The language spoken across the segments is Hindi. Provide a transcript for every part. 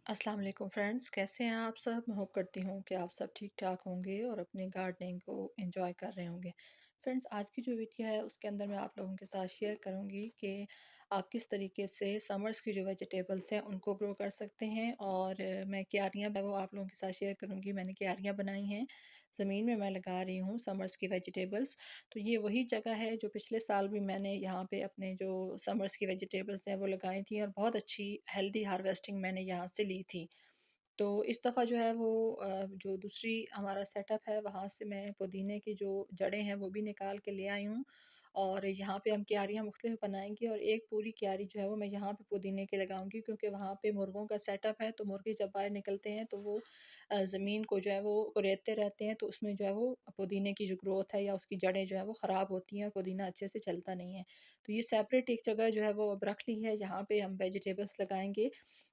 अस्सलाम वालेकुम फ्रेंड्स, कैसे हैं आप सब? मैं होप करती हूँ कि आप सब ठीक-ठाक होंगे और अपनी गार्डनिंग को एंजॉय कर रहे होंगे। फ्रेंड्स, आज की जो वीडियो है उसके अंदर मैं आप लोगों के साथ शेयर करूँगी कि आप किस तरीके से समर्स की जो वेजिटेबल्स हैं उनको ग्रो कर सकते हैं और मैं क्यारियाँ वो आप लोगों के साथ शेयर करूँगी। मैंने क्यारियाँ बनाई हैं, ज़मीन में मैं लगा रही हूँ समर्स की वेजिटेबल्स। तो ये वही जगह है जो पिछले साल भी मैंने यहाँ पे अपने जो समर्स की वेजिटेबल्स हैं वो लगाई थी और बहुत अच्छी हेल्दी हार्वेस्टिंग मैंने यहाँ से ली थी। तो इस दफ़ा जो है वो जो दूसरी हमारा सेटअप है वहाँ से मैं पुदीने की जो जड़ें हैं वो भी निकाल के ले आई हूँ और यहाँ पे हम क्यारियाँ मुख्तलिफ बनाएँगे और एक पूरी क्यारी जो है वो मैं यहाँ पे पुदीने की लगाऊँगी क्योंकि वहाँ पे मुर्गों का सेटअप है, तो मुर्गे जब बाहर निकलते हैं तो वो ज़मीन को जो है वो कुरेदते रहते हैं, तो उसमें जो है वो पुदीने की जो ग्रोथ है या उसकी जड़ें जो है वो ख़राब होती हैं और पुदीना अच्छे से चलता नहीं है। तो ये सेपरेट एक जगह जो है वो अब रख ली है, जहाँ पे हम वेजिटेबल्स लगाएँगे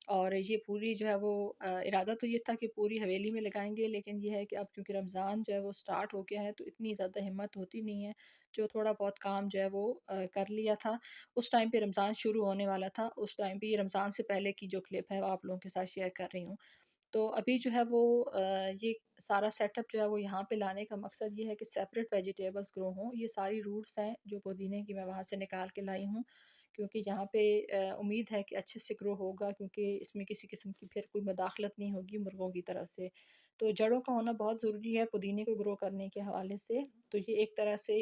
और ये पूरी जो है वो इरादा तो ये था कि पूरी हवेली में लगाएँगे, लेकिन ये है कि अब क्योंकि रमज़ान जो है वो स्टार्ट हो गया है, तो इतनी ज़्यादा हिम्मत होती नहीं है। जो थोड़ा बहुत काम जो है वो कर लिया था, उस टाइम पे रमज़ान शुरू होने वाला था, उस टाइम पे ये रमज़ान से पहले की जो क्लिप है वो आप लोगों के साथ शेयर कर रही हूँ। तो अभी जो है वो ये सारा सेटअप जो है वो यहाँ पे लाने का मकसद ये है कि सेपरेट वेजिटेबल्स ग्रो हों। ये सारी रूट्स हैं जो पुदीने की मैं वहाँ से निकाल के लाई हूँ, क्योंकि यहाँ पे उम्मीद है कि अच्छे से ग्रो होगा, क्योंकि इसमें किसी किस्म की फिर कोई मुदाखलत नहीं होगी मुर्गों की तरफ से। तो जड़ों का होना बहुत ज़रूरी है पुदीने को ग्रो करने के हवाले से। तो ये एक तरह से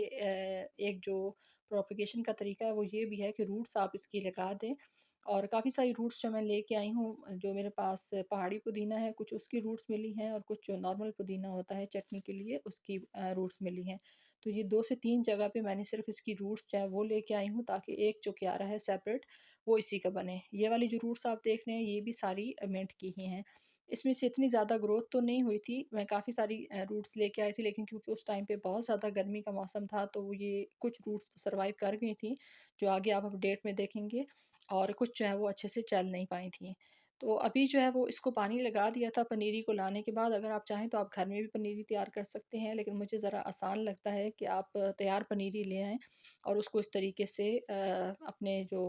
एक जो प्रोपेगेशन का तरीका है वो ये भी है कि रूट्स आप इसकी लगा दें और काफ़ी सारी रूट्स जो मैं लेके आई हूँ, जो मेरे पास पहाड़ी पुदीना है, कुछ उसकी रूट्स मिली हैं और कुछ जो नॉर्मल पुदीना होता है चटनी के लिए उसकी रूट्स मिली हैं। तो ये 2 से 3 जगह पे मैंने सिर्फ़ इसकी रूट्स जो है वो लेके आई हूँ, ताकि एक जो क्यारा है सेपरेट वो इसी का बने। ये वाली जो रूट्स आप देख रहे हैं ये भी सारी मिंट की ही हैं। इसमें से इतनी ज़्यादा ग्रोथ तो नहीं हुई थी, मैं काफ़ी सारी रूट्स लेके आई थी, लेकिन क्योंकि उस टाइम पे बहुत ज़्यादा गर्मी का मौसम था तो ये कुछ रूट्स तो सर्वाइव कर गई थी, जो आगे आप अपडेट में देखेंगे। और कुछ जो है वो अच्छे से चल नहीं पाई थी। तो अभी जो है वो इसको पानी लगा दिया था पनीरी को लाने के बाद। अगर आप चाहें तो आप घर में भी पनीरी तैयार कर सकते हैं, लेकिन मुझे ज़रा आसान लगता है कि आप तैयार पनीरी ले आएँ और उसको इस तरीके से अपने जो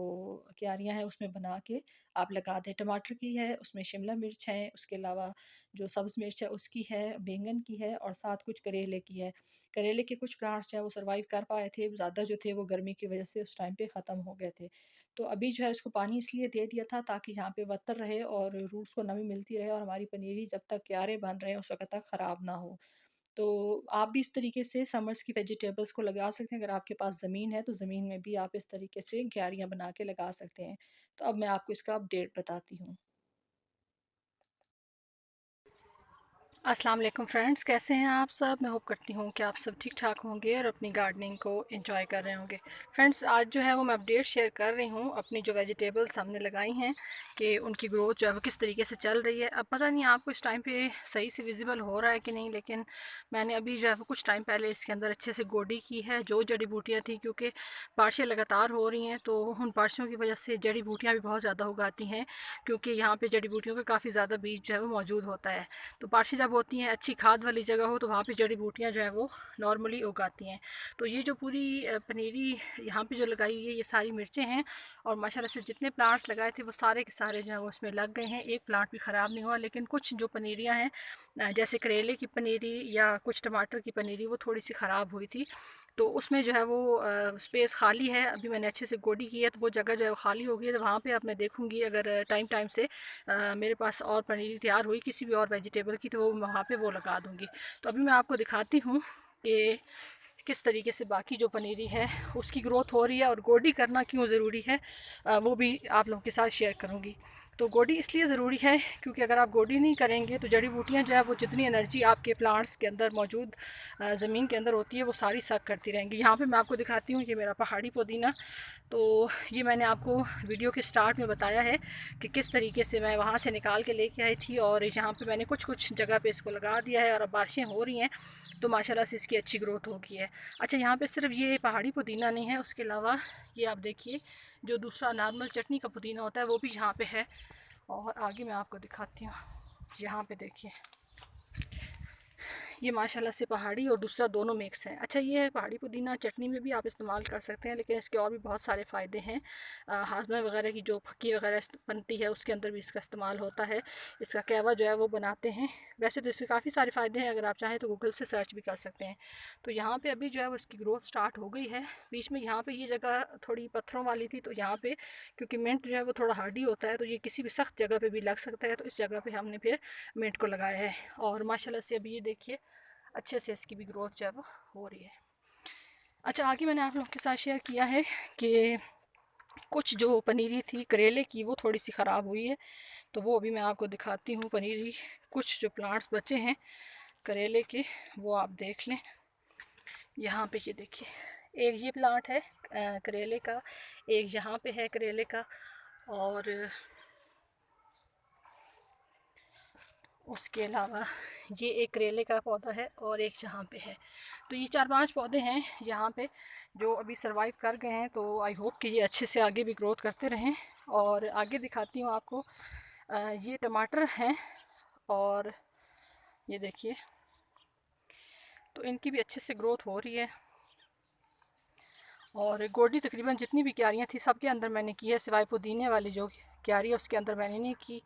क्यारियाँ हैं उसमें बना के आप लगा दें। टमाटर की है, उसमें शिमला मिर्च है, उसके अलावा जो सब्ज़ मिर्च है उसकी है, बैंगन की है और साथ कुछ करेले की है। करेले के कुछ प्लांट्स जो है वो सर्वाइव कर पाए थे, ज़्यादा जो थे वो गर्मी की वजह से उस टाइम पे ख़त्म हो गए थे। तो अभी जो है इसको पानी इसलिए दे दिया था ताकि यहाँ पे बतर रहे और रूट्स को नमी मिलती रहे और हमारी पनीरी जब तक क्यारे बन रहे हैं उस वक़्त तक ख़राब ना हो। तो आप भी इस तरीके से समर्स की वेजिटेबल्स को लगा सकते हैं। अगर आपके पास ज़मीन है तो ज़मीन में भी आप इस तरीके से क्यारियाँ बना के लगा सकते हैं। तो अब मैं आपको इसका अपडेट बताती हूँ। अस्सलाम वालेकुम फ्रेंड्स, कैसे हैं आप सब? मैं होप करती हूँ कि आप सब ठीक ठाक होंगे और अपनी गार्डनिंग को एंजॉय कर रहे होंगे। फ्रेंड्स, आज जो है वो मैं अपडेट शेयर कर रही हूँ अपनी जो वेजिटेबल्स हमने लगाई हैं कि उनकी ग्रोथ जो है वो किस तरीके से चल रही है। अब पता नहीं आपको इस टाइम पे सही से विजिबल हो रहा है कि नहीं, लेकिन मैंने अभी जो है वो कुछ टाइम पहले इसके अंदर अच्छे से गोडी की है, जो जड़ी बूटियाँ थी, क्योंकि बारिशें लगातार हो रही हैं तो उन बारिशों की वजह से जड़ी बूटियाँ भी बहुत ज़्यादा उगाती हैं, क्योंकि यहाँ पर जड़ी बूटियों का काफ़ी ज़्यादा बीज जो है वो मौजूद होता है। तो बारिशें जब होती हैं, अच्छी खाद वाली जगह हो, तो वहाँ पे जड़ी बूटियाँ जो है वो नॉर्मली उगाती हैं। तो ये जो पूरी पनीरी यहाँ पे जो लगाई हुई है ये सारी मिर्चें हैं और माशाल्लाह से जितने प्लांट्स लगाए थे वो सारे के सारे जो है वो उसमें लग गए हैं। एक प्लांट भी ख़राब नहीं हुआ, लेकिन कुछ जो पनीरियाँ हैं जैसे करेले की पनीरी या कुछ टमाटर की पनीरी वो थोड़ी सी ख़राब हुई थी। तो उसमें जो है वो स्पेस खाली है। अभी मैंने अच्छे से गोडी की है तो वो जगह जो है वो खाली हो गई है, तो वहाँ पे अब मैं देखूँगी अगर टाइम टाइम से मेरे पास और पनीर तैयार हुई किसी भी और वेजिटेबल की, तो वो वहाँ पे वो लगा दूँगी। तो अभी मैं आपको दिखाती हूँ कि किस तरीके से बाकी जो पनीरी है उसकी ग्रोथ हो रही है और गोडी करना क्यों ज़रूरी है, वो भी आप लोगों के साथ शेयर करूँगी। तो गोडी इसलिए ज़रूरी है क्योंकि अगर आप गोडी नहीं करेंगे तो जड़ी बूटियाँ जो है वो जितनी एनर्जी आपके प्लांट्स के अंदर मौजूद ज़मीन के अंदर होती है वो सारी सक करती रहेंगी। यहाँ पे मैं आपको दिखाती हूँ, ये मेरा पहाड़ी पुदीना। तो ये मैंने आपको वीडियो के स्टार्ट में बताया है कि किस तरीके से मैं वहाँ से निकाल के लेके आई थी और यहाँ पे मैंने कुछ कुछ जगह पे इसको लगा दिया है और अब बारिशें हो रही हैं तो माशाल्लाह से इसकी अच्छी ग्रोथ हो गई है। अच्छा, यहाँ पे सिर्फ ये पहाड़ी पुदीना नहीं है, उसके अलावा ये आप देखिए जो दूसरा नॉर्मल चटनी का पुदीना होता है वो भी यहाँ पे है। और आगे मैं आपको दिखाती हूँ, यहाँ पे देखिए ये माशाल्लाह से पहाड़ी और दूसरा दोनों मिक्स है। अच्छा, ये है पहाड़ी पुदीना, चटनी में भी आप इस्तेमाल कर सकते हैं, लेकिन इसके और भी बहुत सारे फ़ायदे हैं। हाजमा वगैरह की जो फक्की वगैरह बनती है उसके अंदर भी इसका इस्तेमाल होता है। इसका कहवा जो है वो बनाते हैं। वैसे तो इसके काफ़ी सारे फ़ायदे हैं, अगर आप चाहें तो गूगल से सर्च भी कर सकते हैं। तो यहाँ पर अभी जो है वो इसकी ग्रोथ स्टार्ट हो गई है। बीच में यहाँ पर ये जगह थोड़ी पत्थरों वाली थी, तो यहाँ पर क्योंकि मिंट जो है वो थोड़ा हार्डी होता है, तो ये किसी भी सख्त जगह पर भी लग सकता है, तो इस जगह पर हमने फिर मिंट को लगाया है। और माशाल्लाह से अभी ये देखिए अच्छे से इसकी भी ग्रोथ जो है वो हो रही है। अच्छा, आगे मैंने आप लोगों के साथ शेयर किया है कि कुछ जो पनीरी थी करेले की वो थोड़ी सी ख़राब हुई है, तो वो अभी मैं आपको दिखाती हूँ। पनीरी कुछ जो प्लांट्स बचे हैं करेले के वो आप देख लें। यहाँ पे ये देखिए, एक ये प्लांट है करेले का, एक यहाँ पे है करेले का, और उसके अलावा ये एक करेले का पौधा है और एक यहाँ पे है। तो ये 4-5 पौधे हैं यहाँ पे जो अभी सरवाइव कर गए हैं। तो आई होप कि ये अच्छे से आगे भी ग्रोथ करते रहें। और आगे दिखाती हूँ आपको। ये टमाटर हैं और ये देखिए, तो इनकी भी अच्छे से ग्रोथ हो रही है। और गोडी तकरीबन जितनी भी क्यारियाँ थी सब के अंदर मैंने की है, सिवाय पुदीने वाली जो क्यारी है उसके अंदर मैंने नहीं की,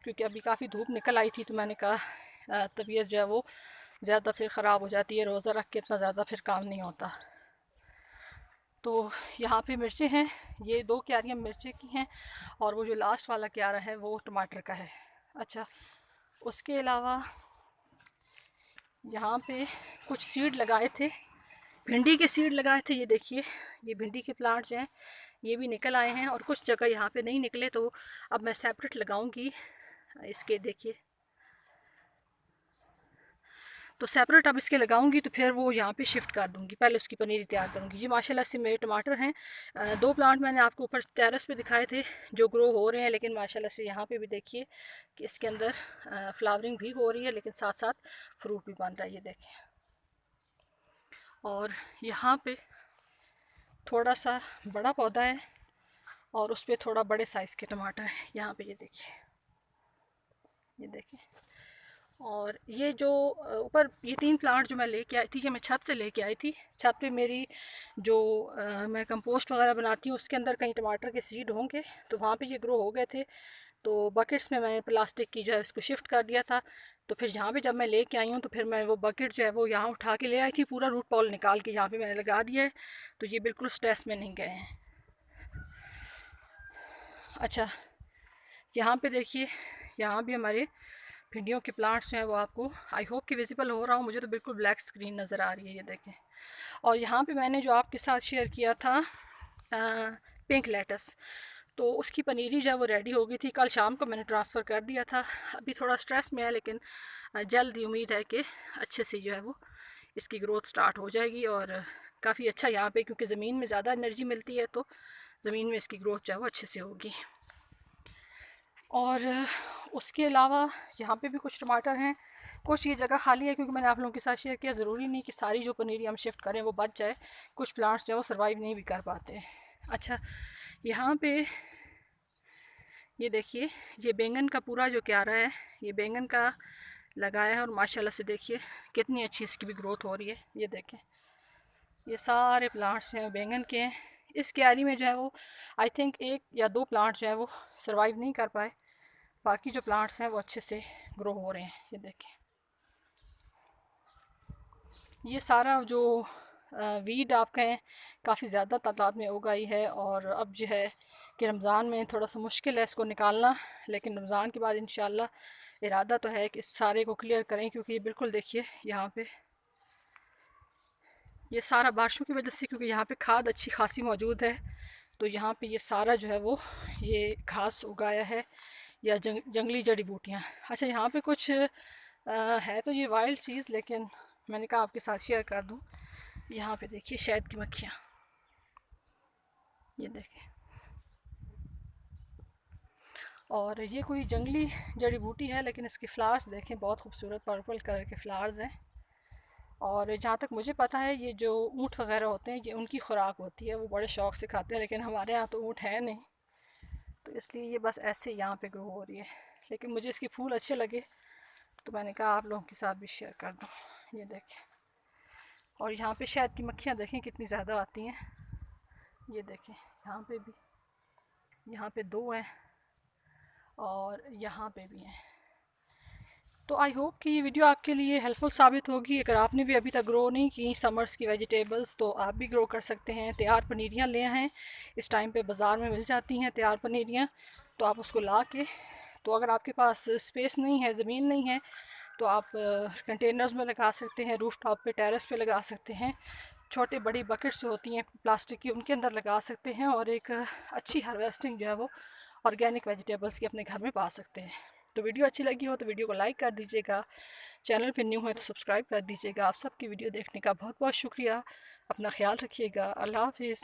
क्योंकि अभी काफ़ी धूप निकल आई थी। तो मैंने कहा तबीयत जो है वो ज़्यादा फिर ख़राब हो जाती है, रोज़ा रख के इतना ज़्यादा फिर काम नहीं होता। तो यहाँ पे मिर्चें हैं, ये 2 क्यारियाँ मिर्चे की हैं और वो जो लास्ट वाला क्यारा है वो टमाटर का है। अच्छा, उसके अलावा यहाँ पे कुछ सीड लगाए थे, भिंडी के सीड लगाए थे। ये देखिए, ये भिंडी के प्लांट जो हैं ये भी निकल आए हैं, और कुछ जगह यहाँ पे नहीं निकले, तो अब मैं सेपरेट लगाऊंगी इसके। देखिए, तो सेपरेट अब इसके लगाऊंगी तो फिर वो यहाँ पे शिफ्ट कर दूंगी, पहले उसकी पनीर तैयार करूंगी। ये माशाल्लाह से मेरे टमाटर हैं। 2 प्लांट मैंने आपको ऊपर टेरेस पे दिखाए थे जो ग्रो हो रहे हैं, लेकिन माशाल्लाह से यहाँ पे भी देखिए कि इसके अंदर फ्लावरिंग भी हो रही है, लेकिन साथ साथ फ्रूट भी बन रहा है। ये देखें, और यहाँ पे थोड़ा सा बड़ा पौधा है और उस पर थोड़ा बड़े साइज़ के टमाटर हैं। यहाँ पे ये देखिए, ये देखिए। और ये जो ऊपर ये 3 प्लांट जो मैं लेके आई थी, ये मैं छत से लेके आई थी। छत पे मेरी जो मैं कंपोस्ट वगैरह बनाती हूँ उसके अंदर कहीं टमाटर के सीड होंगे, तो वहाँ पे ये ग्रो हो गए थे। तो बकेट्स में मैंने प्लास्टिक की जो है उसको शिफ्ट कर दिया था। तो फिर यहाँ पे जब मैं लेके आई हूँ तो फिर मैं वो बकेट जो है वो यहाँ उठा के ले आई थी, पूरा रूट पॉल निकाल के यहाँ पे मैंने लगा दिया है। तो ये बिल्कुल स्ट्रेस में नहीं गए हैं। अच्छा, यहाँ पे देखिए, यहाँ भी हमारे भिंडियों के प्लांट्स जो हैं वो आपको आई होप कि विजिबल हो रहा हो। मुझे तो बिल्कुल ब्लैक स्क्रीन नज़र आ रही है, ये देखें। और यहाँ पे मैंने जो आपके साथ शेयर किया था पिंक लेटस, तो उसकी पनीरी जो है वो रेडी हो गई थी। कल शाम को मैंने ट्रांसफ़र कर दिया था। अभी थोड़ा स्ट्रेस में है, लेकिन जल्द ही उम्मीद है कि अच्छे से जो है वो इसकी ग्रोथ स्टार्ट हो जाएगी। और काफ़ी अच्छा यहाँ पे, क्योंकि ज़मीन में ज़्यादा एनर्जी मिलती है, तो ज़मीन में इसकी ग्रोथ जो है वो अच्छे से होगी। और उसके अलावा यहाँ पे भी कुछ टमाटर हैं। कुछ ये जगह खाली है क्योंकि मैंने आप लोगों के साथ शेयर किया, ज़रूरी नहीं कि सारी जो पनीरी हम शिफ्ट करें वो बच जाए। कुछ प्लांट्स जो है वो सर्वाइव नहीं भी कर पाते। अच्छा, यहाँ पे ये देखिए, ये बैंगन का पूरा जो क्यारा है ये बैंगन का लगाया है, और माशाल्लाह से देखिए कितनी अच्छी इसकी भी ग्रोथ हो रही है। ये देखें, ये सारे प्लांट्स जो हैं बैंगन के हैं। इस क्यारी में जो है वो आई थिंक 1 या 2 प्लांट जो है वो सर्वाइव नहीं कर पाए, बाकी जो प्लांट्स हैं वो अच्छे से ग्रो हो रहे हैं। ये देखें, ये सारा जो वीड आप कहें काफ़ी ज़्यादा तादाद में उगाई है। और अब जो है कि रमज़ान में थोड़ा सा मुश्किल है इसको निकालना, लेकिन रमज़ान के बाद इंशाल्लाह इरादा तो है कि इस सारे को क्लियर करें। क्योंकि ये बिल्कुल देखिए यहाँ पे ये सारा बारिशों की वजह से, क्योंकि यहाँ पे खाद अच्छी खासी मौजूद है, तो यहाँ पे ये सारा जो है वो ये घास उगाया है या जंगली जड़ी बूटियाँ। अच्छा, यहाँ पे कुछ है तो ये वाइल्ड चीज़, लेकिन मैंने कहा आपके साथ शेयर कर दूँ। यहाँ पे देखिए शहद की मक्खियाँ, ये देखें। और ये कोई जंगली जड़ी बूटी है, लेकिन इसके फ्लावर्स देखें, बहुत खूबसूरत पर्पल कलर के फ्लावर्स हैं। और जहाँ तक मुझे पता है ये जो ऊँट वगैरह होते हैं ये उनकी खुराक होती है, वो बड़े शौक़ से खाते हैं, लेकिन हमारे यहाँ तो ऊँट है नहीं, तो इसलिए ये बस ऐसे यहाँ पे ग्रो हो रही है। लेकिन मुझे इसके फूल अच्छे लगे तो मैंने कहा आप लोगों के साथ भी शेयर कर दूँ। ये देखें। और यहाँ पे शहद की मक्खियाँ देखें कितनी ज़्यादा आती हैं। ये देखें यहाँ पे भी, यहाँ पे 2 हैं और यहाँ पे भी हैं। तो आई होप कि ये वीडियो आपके लिए हेल्पफुल साबित होगी। अगर आपने भी अभी तक ग्रो नहीं की समर्स की वेजिटेबल्स तो आप भी ग्रो कर सकते हैं। तैयार पनीरियाँ ले आएँ, इस टाइम पे बाज़ार में मिल जाती हैं तैयार पनीरियाँ, तो आप उसको ला के, तो अगर आपके पास स्पेस नहीं है, ज़मीन नहीं है, तो आप कंटेनर्स में लगा सकते हैं, रूफ टॉप पे, टेरेस पे लगा सकते हैं, छोटे बड़ी बकेट्स जो होती हैं प्लास्टिक की उनके अंदर लगा सकते हैं और एक अच्छी हार्वेस्टिंग जो है वो ऑर्गेनिक वेजिटेबल्स की अपने घर में पा सकते हैं। तो वीडियो अच्छी लगी हो तो वीडियो को लाइक कर दीजिएगा, चैनल पे न्यू है तो सब्सक्राइब कर दीजिएगा। आप सबकी वीडियो देखने का बहुत बहुत शुक्रिया। अपना ख्याल रखिएगा। अल्लाह हाफिज़।